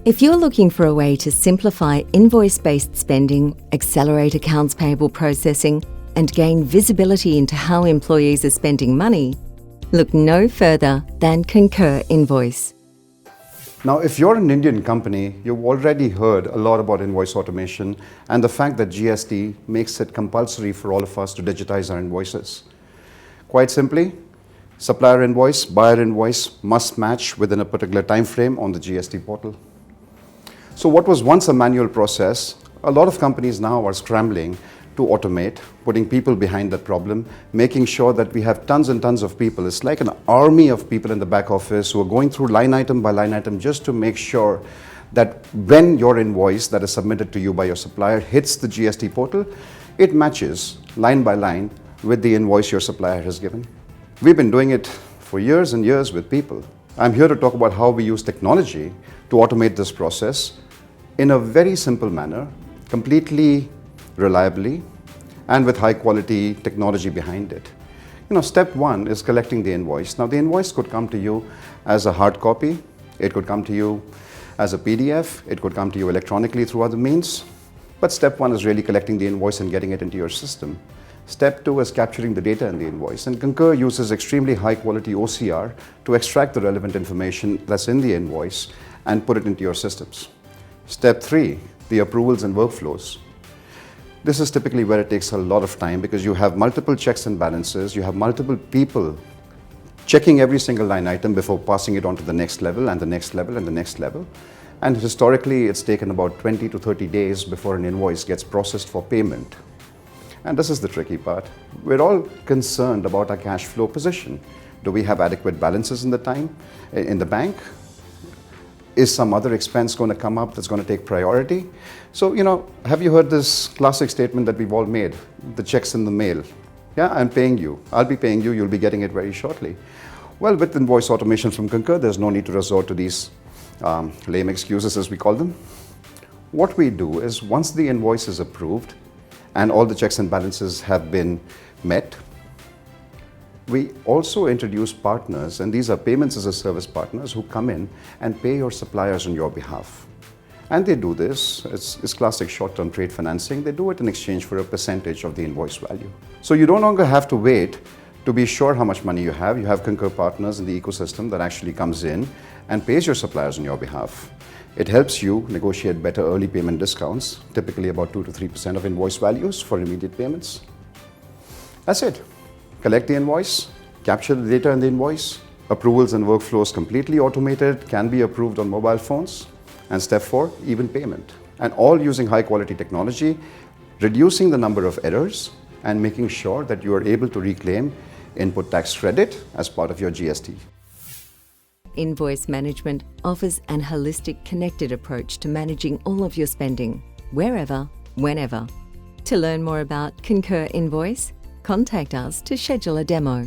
If you're looking for a way to simplify invoice-based spending, accelerate accounts payable processing, and gain visibility into how employees are spending money, look no further than Concur Invoice. Now, if you're an Indian company, you've already heard a lot about invoice automation and the fact that GST makes it compulsory for all of us to digitize our invoices. Quite simply, supplier invoice, buyer invoice must match within a particular time frame on the GST portal. So what was once a manual process, a lot of companies now are scrambling to automate, putting people behind that problem, making sure that we have tons and tons of people. It's like an army of people in the back office who are going through line item by line item just to make sure that when your invoice that is submitted to you by your supplier hits the GST portal, it matches line by line with the invoice your supplier has given. We've been doing it for years and years with people. I'm here to talk about how we use technology to automate this process in a very simple manner, completely reliably, and with high quality technology behind it. Step one is collecting the invoice. Now, the invoice could come to you as a hard copy, it could come to you as a PDF, it could come to you electronically through other means, but step one is really collecting the invoice and getting it into your system. Step two is capturing the data in the invoice, and Concur uses extremely high quality OCR to extract the relevant information that's in the invoice and put it into your systems. Step three, the approvals and workflows. This is typically where it takes a lot of time because you have multiple checks and balances, you have multiple people checking every single line item before passing it on to the next level and the next level and the next level. And historically, it's taken about 20 to 30 days before an invoice gets processed for payment. And this is the tricky part. We're all concerned about our cash flow position. Do we have adequate balances in the bank? Is some other expense going to come up that's going to take priority? So, have you heard this classic statement that we've all made? The check's in the mail. Yeah, I'm paying you. I'll be paying you. You'll be getting it very shortly. Well, with invoice automation from Concur, there's no need to resort to these lame excuses, as we call them. What we do is once the invoice is approved and all the checks and balances have been met, we also introduce partners, and these are payments as a service partners who come in and pay your suppliers on your behalf. And they do this, it's classic short-term trade financing, they do it in exchange for a percentage of the invoice value. So you no longer have to wait to be sure how much money you have Concur partners in the ecosystem that actually comes in and pays your suppliers on your behalf. It helps you negotiate better early payment discounts, typically about 2 to 3% of invoice values for immediate payments. That's it. Collect the invoice, capture the data in the invoice, approvals and workflows completely automated, can be approved on mobile phones, and step 4, even payment. And all using high quality technology, reducing the number of errors and making sure that you are able to reclaim input tax credit as part of your GST. Invoice management offers an holistic, connected approach to managing all of your spending, wherever, whenever. To learn more about Concur Invoice, contact us to schedule a demo.